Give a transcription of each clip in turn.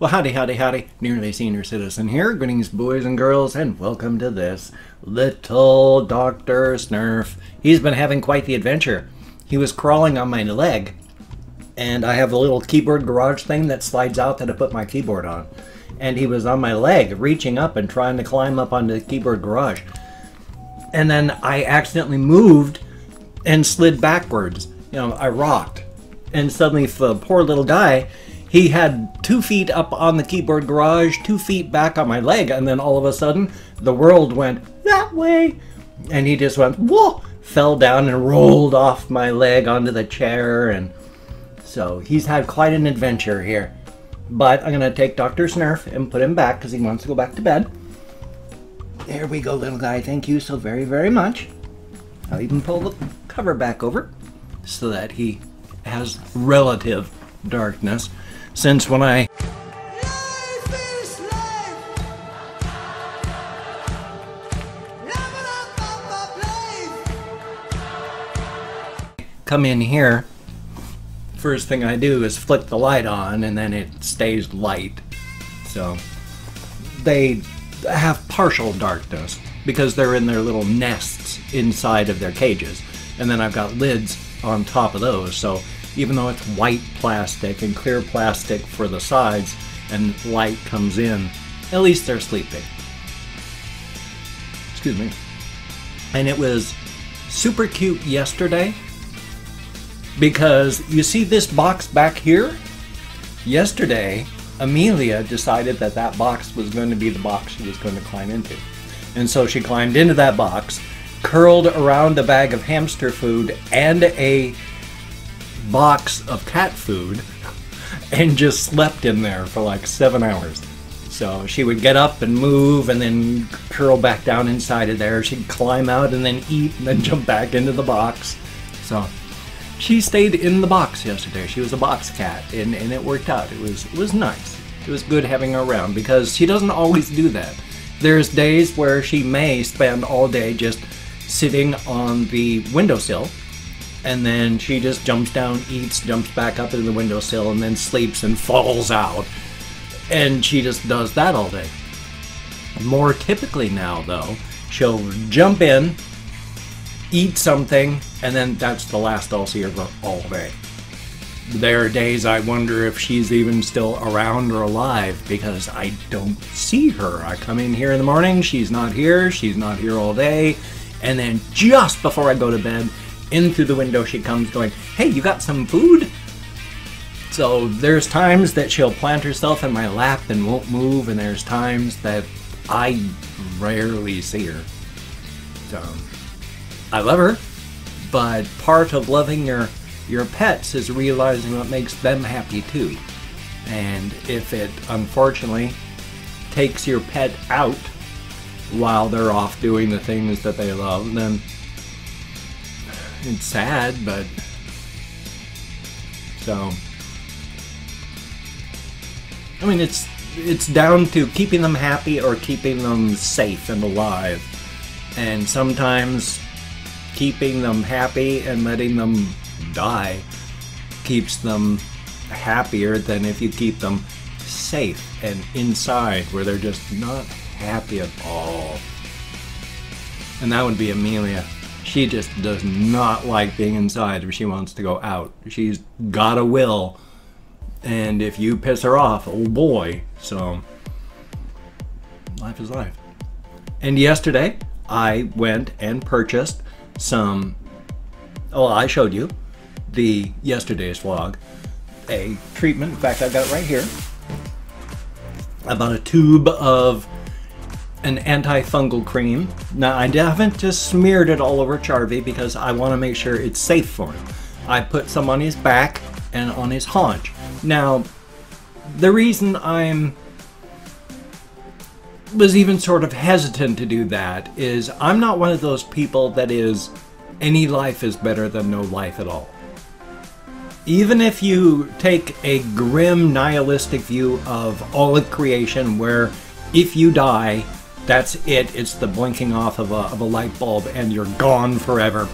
Well, howdy, howdy, howdy. Nearly Senior Citizen here. Greetings, boys and girls, and welcome to this little Dr. Snurf. He's been having quite the adventure. He was crawling on my leg, and I have a little keyboard garage thing that slides out that I put my keyboard on. And he was on my leg, reaching up and trying to climb up onto the keyboard garage. And then I accidentally moved and slid backwards. You know, I rocked. And suddenly, for the poor little guy, he had 2 feet up on the keyboard garage, 2 feet back on my leg, and then all of a sudden, the world went that way. And he just went, whoa, fell down and rolled off my leg onto the chair. And so he's had quite an adventure here. But I'm going to take Dr. Snurf and put him back because he wants to go back to bed. There we go, little guy. Thank you so very, very much. I'll even pull the cover back over so that he has relative darkness. Since when I come in here, first thing I do is flick the light on and then it stays light. So they have partial darkness because they're in their little nests inside of their cages. And then I've got lids on top of those, so even though it's white plastic and clear plastic for the sides and light comes in, at least they're sleeping. Excuse me. And it was super cute yesterday because you see this box back here? Yesterday, Amelia decided that that box was going to be the box she was going to climb into. And so she climbed into that box, curled around a bag of hamster food and a box of cat food, and just slept in there for like 7 hours. So she would get up and move and then curl back down inside of there. She'd climb out and then eat and then jump back into the box. So she stayed in the box yesterday. She was a box cat, and it worked out. It was nice. It was good having her around because she doesn't always do that. There's days where she may spend all day just sitting on the windowsill, and then she just jumps down, eats, jumps back up into the windowsill, and then sleeps and falls out. And she just does that all day. More typically now, though, she'll jump in, eat something, and then that's the last I'll see of her all day. There are days I wonder if she's even still around or alive because I don't see her. I come in here in the morning, she's not here all day, and then just before I go to bed, in through the window she comes going, hey, you got some food? So there's times that she'll plant herself in my lap and won't move, and there's times that I rarely see her. So I love her, but part of loving your pets is realizing what makes them happy too. And if it unfortunately takes your pet out while they're off doing the things that they love, then it's sad, but so I mean it's down to keeping them happy or keeping them safe and alive. And sometimes keeping them happy and letting them die keeps them happier than if you keep them safe and inside where they're just not happy at all. And that would be Amelia. She just does not like being inside if she wants to go out. She's got a will, and if you piss her off, oh boy. So life is life. And yesterday I went and purchased some, oh, I showed you the yesterday's vlog, a treatment. In fact, I've got it right here. About a tube of an antifungal cream. Now, I haven't just smeared it all over Charvy because I want to make sure it's safe for him. I put some on his back and on his haunch. Now, the reason was even sort of hesitant to do that is I'm not one of those people that is, any life is better than no life at all. Even if you take a grim nihilistic view of all of creation where if you die, that's it, it's the blinking off of a light bulb and you're gone forever.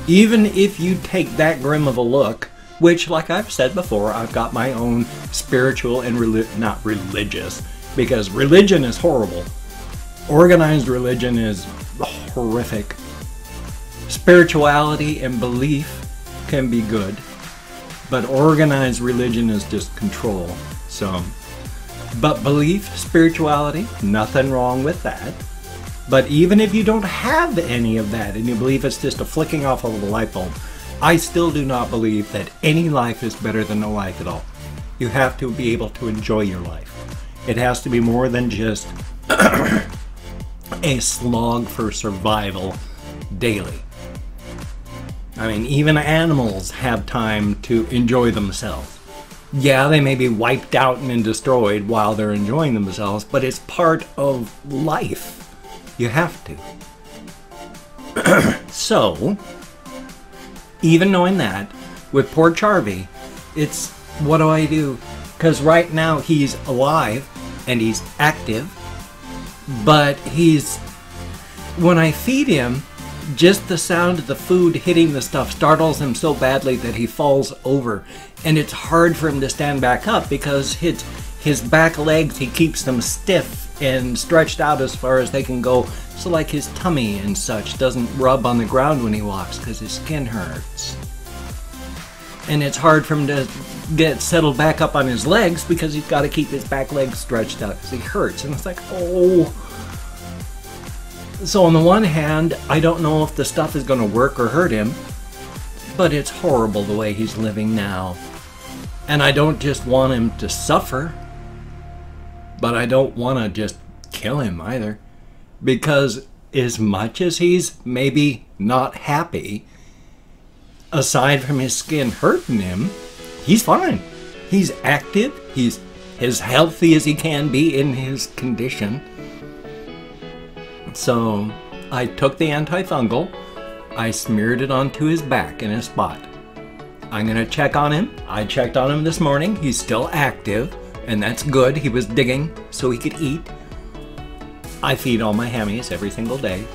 Even if you take that grim of a look, which, like I've said before, I've got my own spiritual and not religious, because religion is horrible. Organized religion is horrific. Spirituality and belief can be good, but organized religion is just control. So, but belief, spirituality, nothing wrong with that. But even if you don't have any of that and you believe it's just a flicking off of a light bulb, I still do not believe that any life is better than no life at all. You have to be able to enjoy your life. It has to be more than just a slog for survival daily. I mean, even animals have time to enjoy themselves. Yeah, they may be wiped out and destroyed while they're enjoying themselves, but it's part of life. You have to. So, even knowing that, with poor Charvy, it's, what do I do? Because right now he's alive and he's active, but when I feed him, just the sound of the food hitting the stuff startles him so badly that he falls over. And it's hard for him to stand back up because his back legs, he keeps them stiff and stretched out as far as they can go. So like his tummy and such doesn't rub on the ground when he walks because his skin hurts. And it's hard for him to get settled back up on his legs because he's got to keep his back legs stretched out because he hurts. And it's like, oh. So on the one hand, I don't know if the stuff is going to work or hurt him, but it's horrible the way he's living now. And I don't just want him to suffer, but I don't want to just kill him either. Because as much as he's maybe not happy, aside from his skin hurting him, he's fine. He's active. He's as healthy as he can be in his condition. So I took the antifungal, I smeared it onto his back in a spot. I'm going to check on him. I checked on him this morning. He's still active, and that's good. He was digging so he could eat. I feed all my hammies every single day.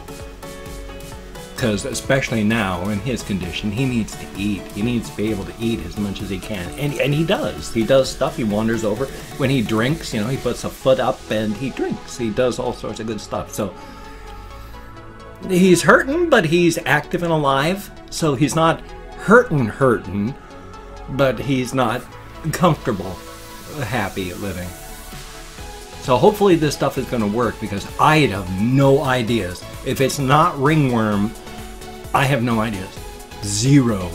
Because especially now in his condition, he needs to eat. He needs to be able to eat as much as he can. And he does. He does stuff. He wanders over. When he drinks, he puts a foot up and he drinks. He does all sorts of good stuff. So he's hurting, but he's active and alive. So he's not hurting, but he's not comfortable, happy at living. So hopefully this stuff is going to work because I have no ideas. If it's not ringworm, I have no ideas. Zero.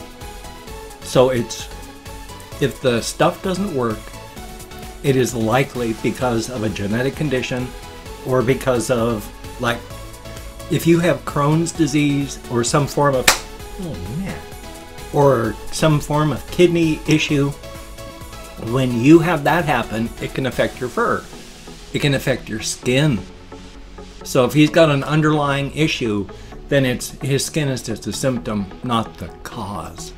So if the stuff doesn't work, it is likely because of a genetic condition or because of, like, if you have Crohn's disease or some form of, or some form of kidney issue, when you have that happen, it can affect your fur. It can affect your skin. So if he's got an underlying issue, then his skin is just a symptom, not the cause.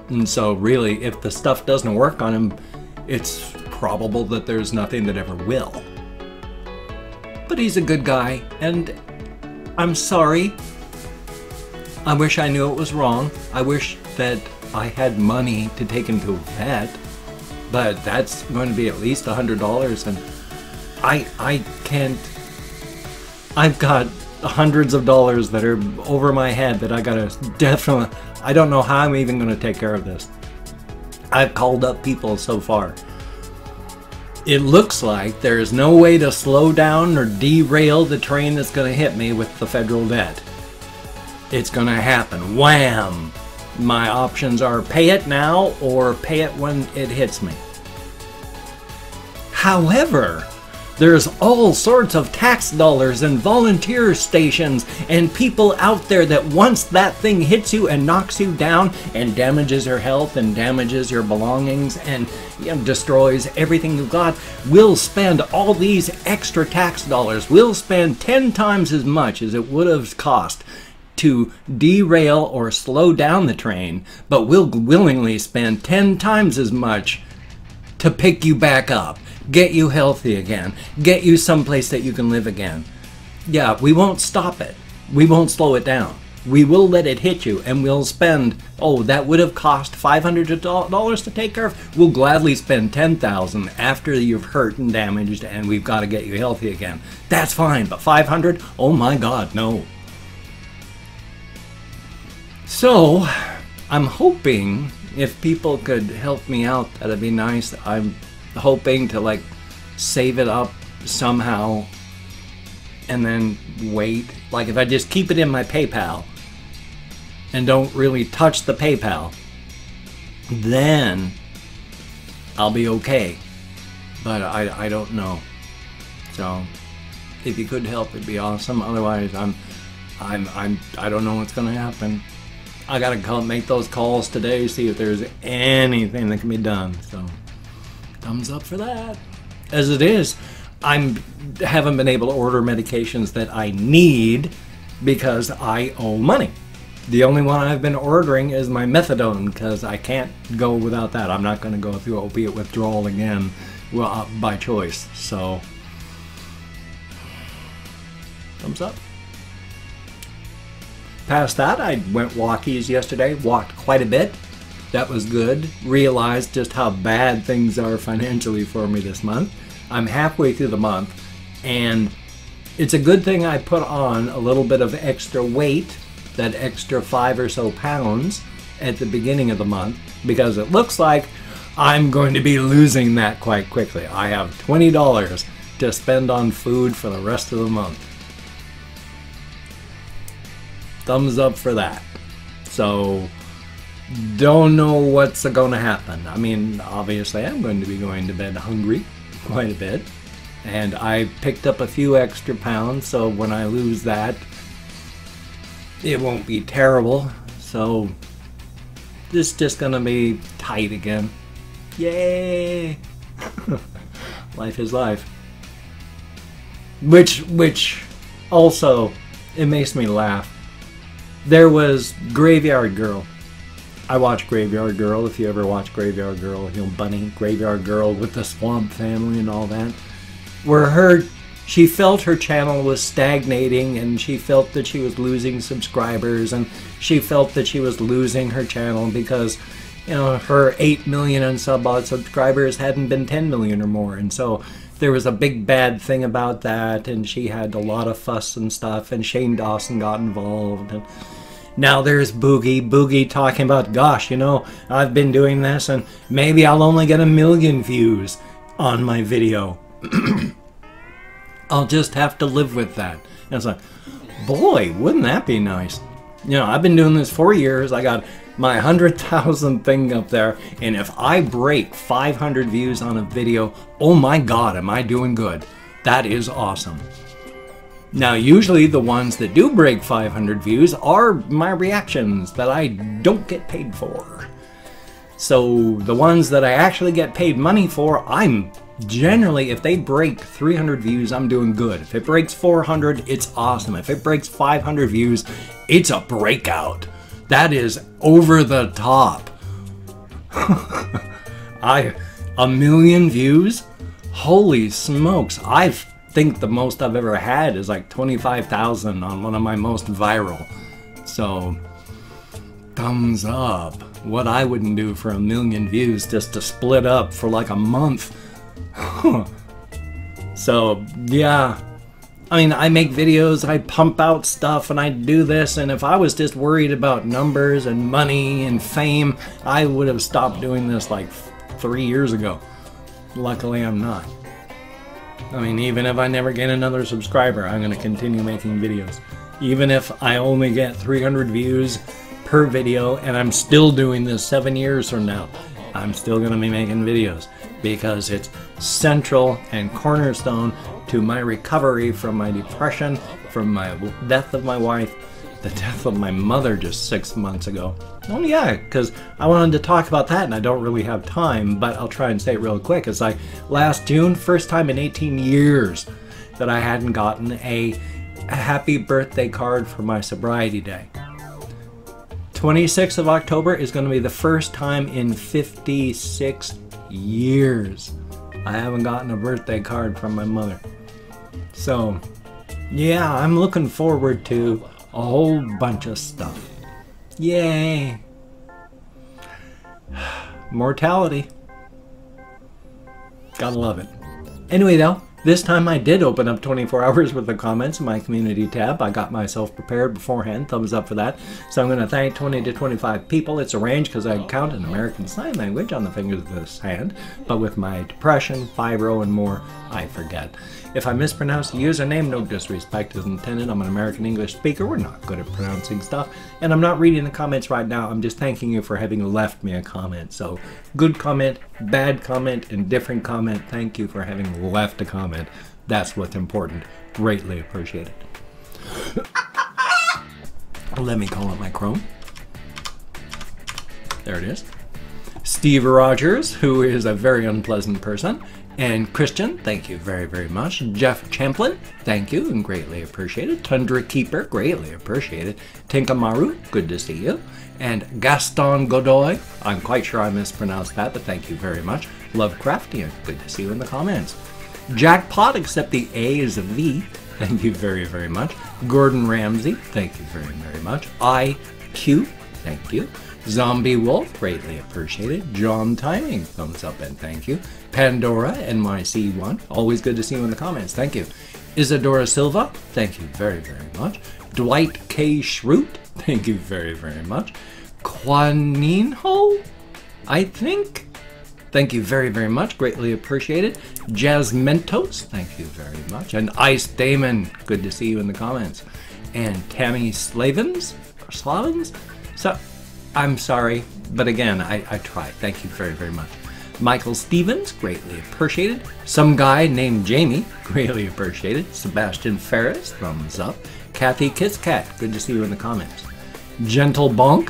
And so really, if the stuff doesn't work on him, it's probable that there's nothing that ever will. But he's a good guy, and I'm sorry. I wish I knew it was wrong. I wish that I had money to take him to a vet, but that's going to be at least $100, and I can't. I've got hundreds of dollars that are over my head that I gotta definitely. I don't know how I'm even going to take care of this. I've called up people so far. It looks like there is no way to slow down or derail the train that's going to hit me with the federal debt. It's going to happen. Wham! My options are pay it now or pay it when it hits me. However, there's all sorts of tax dollars and volunteer stations and people out there that once that thing hits you and knocks you down and damages your health and damages your belongings and destroys everything you've got, will spend all these extra tax dollars. We'll spend 10 times as much as it would have cost to derail or slow down the train, but we'll willingly spend 10 times as much to pick you back up, get you healthy again, get you someplace that you can live again. Yeah, we won't stop it. We won't slow it down. We will let it hit you, and we'll spend, oh, that would have cost $500 to take care of. We'll gladly spend $10,000 after you've hurt and damaged, and we've got to get you healthy again. That's fine, but $500? Oh my God, no. So, I'm hoping if people could help me out, that'd be nice. I'm hoping to like save it up somehow and then wait. Like if I just keep it in my PayPal and don't really touch the PayPal, then I'll be okay. But I don't know. So if you could help, it'd be awesome. Otherwise, I don't know what's gonna happen. I gotta make those calls today, see if there's anything that can be done. So thumbs up for that. As it is, I haven't been able to order medications that I need because I owe money. The only one I've been ordering is my methadone because I can't go without that. I'm not going to go through opiate withdrawal again, well, by choice. So, thumbs up. Past that, I went walkies yesterday, walked quite a bit. That was good. Realized just how bad things are financially for me this month. I'm halfway through the month, and it's a good thing I put on a little bit of extra weight, that extra 5 or so pounds at the beginning of the month, because it looks like I'm going to be losing that quite quickly. I have $20 to spend on food for the rest of the month. Thumbs up for that. So, don't know what's going to happen. I mean, obviously I'm going to be going to bed hungry quite a bit, and I picked up a few extra pounds, so when I lose that, it won't be terrible. So this is just gonna be tight again. Yay! Life is life. Which also, it makes me laugh. There was Graveyard Girl. I watch Graveyard Girl. If you ever watch Graveyard Girl, you know, Bunny, Graveyard Girl with the Swamp Family and all that, where she felt her channel was stagnating, and she felt that she was losing subscribers, and she felt that she was losing her channel because, you know, her 8 million and sub-odd subscribers hadn't been 10 million or more, and so there was a big bad thing about that, and she had a lot of fuss and stuff, and Shane Dawson got involved, and now there's Boogie talking about, gosh, you know, I've been doing this and maybe I'll only get 1 million views on my video. I'll just have to live with that. And it's like, boy, wouldn't that be nice? You know, I've been doing this 4 years. I got my 100,000 thing up there. And if I break 500 views on a video, oh my God, am I doing good? That is awesome. Now, usually the ones that do break 500 views are my reactions that I don't get paid for. So the ones that I actually get paid money for, I'm generally, if they break 300 views, I'm doing good. If it breaks 400, it's awesome. If it breaks 500 views, it's a breakout. That is over the top. 1 million views? Holy smokes. I think the most I've ever had is like 25,000 on one of my most viral. So, thumbs up. What I wouldn't do for 1 million views just to split up for like a month. So, yeah. I mean, I make videos, I pump out stuff, and I do this, and if I was just worried about numbers and money and fame, I would have stopped doing this like 3 years ago. Luckily, I'm not. I mean, even if I never get another subscriber, I'm going to continue making videos. Even if I only get 300 views per video, and I'm still doing this 7 years from now, I'm still going to be making videos because it's central and cornerstone to my recovery from my depression, from my death of my wife, the death of my mother just 6 months ago. Oh yeah, because I wanted to talk about that and I don't really have time, but I'll try and say it real quick. It's like last June, first time in 18 years that I hadn't gotten a happy birthday card for my sobriety day. 26th of October is going to be the first time in 56 years I haven't gotten a birthday card from my mother. So, yeah, I'm looking forward to A whole bunch of stuff. Yay! Mortality. Gotta love it. Anyway though, this time I did open up 24 hours worth of comments in my community tab. I got myself prepared beforehand. Thumbs up for that. So I'm going to thank 20 to 25 people. It's a range because I count in American Sign Language on the fingers of this hand. But with my depression, fibro, and more, I forget. If I mispronounce the username, no disrespect is intended. I'm an American English speaker. We're not good at pronouncing stuff. And I'm not reading the comments right now. I'm just thanking you for having left me a comment. So good comment, bad comment, indifferent comment. Thank you for having left a comment. That's what's important. Greatly appreciated. Let me call up my Chrome. There it is. Steve Rogers, who is a very unpleasant person. And Christian, thank you very, very much. Jeff Champlin, thank you and greatly appreciated. Tundra Keeper, greatly appreciated. Tinkamaru, good to see you. And Gaston Godoy, I'm quite sure I mispronounced that, but thank you very much. Lovecraftian, good to see you in the comments. Jackpot, except the A is a V, thank you very, very much. Gordon Ramsay, thank you very, very much. IQ, thank you. Zombie Wolf, greatly appreciated. John Timing, thumbs up and thank you. Pandora, NYC1, always good to see you in the comments, thank you. Isadora Silva, thank you very, very much. Dwight K. Schroot, thank you very, very much. Quaninho, I think. Thank you very, very much, greatly appreciated. Jasmentos, thank you very much. And Ice Damon, good to see you in the comments. And Tammy Slavens, or Slavens? So, I'm sorry, but again, I tried. Thank you very, very much. Michael Stevens, greatly appreciated. Some guy named Jamie, greatly appreciated. Sebastian Ferris, thumbs up. Kathy Kitscat, good to see you in the comments. Gentle Bonk,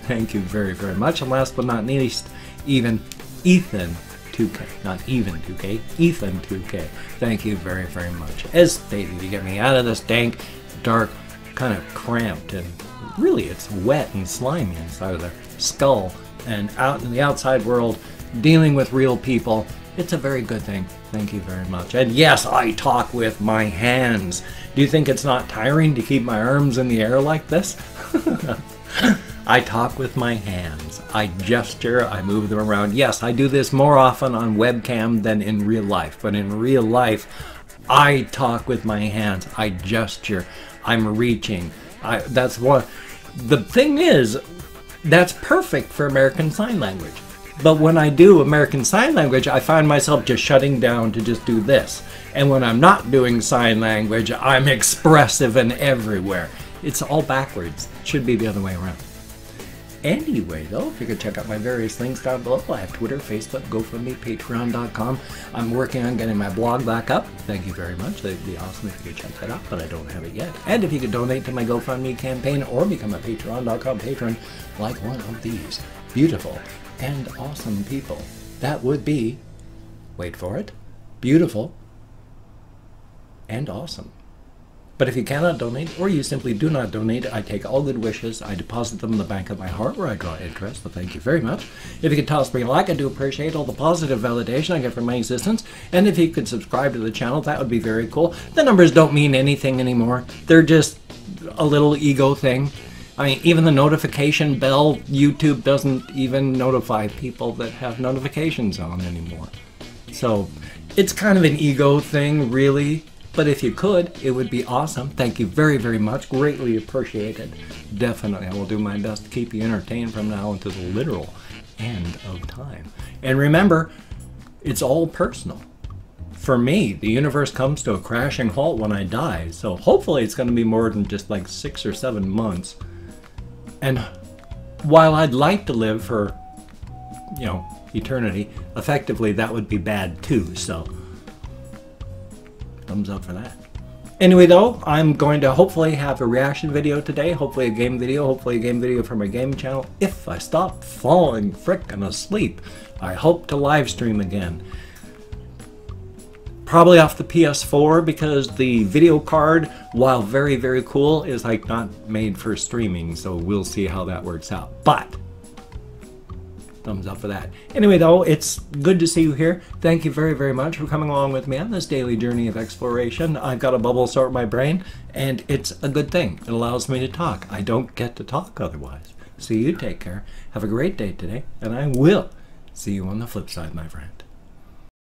thank you very, very much. And last but not least, Ethan 2K, not even 2K, Ethan 2K. Thank you very, very much. As stated, you get me out of this dank, dark, kind of cramped, and really it's wet and slimy inside of the skull, and out in the outside world, dealing with real people. It's a very good thing. Thank you very much. And yes, I talk with my hands. Do you think it's not tiring to keep my arms in the air like this? I talk with my hands. I gesture, I move them around. Yes, I do this more often on webcam than in real life, but in real life, I talk with my hands. I gesture. I'm reaching. That's what. The thing is, that's perfect for American Sign Language. But when I do American Sign Language, I find myself just shutting down to just do this. And when I'm not doing sign language, I'm expressive and everywhere. It's all backwards. It should be the other way around. Anyway, though, if you could check out my various links down below, I have Twitter, Facebook, GoFundMe, Patreon.com. I'm working on getting my blog back up. Thank you very much. That'd be awesome if you could check that out, but I don't have it yet. And if you could donate to my GoFundMe campaign or become a Patreon.com patron like one of these beautiful and awesome people, that would be, wait for it, beautiful and awesome. But if you cannot donate, or you simply do not donate, I take all good wishes, I deposit them in the bank of my heart where I draw interest, so thank you very much. If you could toss me a like, I do appreciate all the positive validation I get from my existence, and if you could subscribe to the channel, that would be very cool. The numbers don't mean anything anymore. They're just a little ego thing. I mean, even the notification bell, YouTube doesn't even notify people that have notifications on anymore. So, it's kind of an ego thing, really. But if you could, it would be awesome. Thank you very, very much. Greatly appreciated. Definitely, I will do my best to keep you entertained from now until the literal end of time. And remember, it's all personal. For me, the universe comes to a crashing halt when I die. So hopefully it's going to be more than just like 6 or 7 months. And while I'd like to live for, you know, eternity, effectively that would be bad too. So thumbs up for that. Anyway though, I'm going to hopefully have a reaction video today, hopefully a game video for my game channel. If I stop falling frickin' asleep, I hope to live stream again. Probably off the PS4 because the video card, while very, very cool, is like not made for streaming, so we'll see how that works out. But Thumbs up for that. Anyway, though, it's good to see you here. Thank you very, very much for coming along with me on this daily journey of exploration. I've got a bubble sort in my brain, and it's a good thing. It allows me to talk. I don't get to talk otherwise. So you take care. Have a great day today, and I will see you on the flip side, my friend.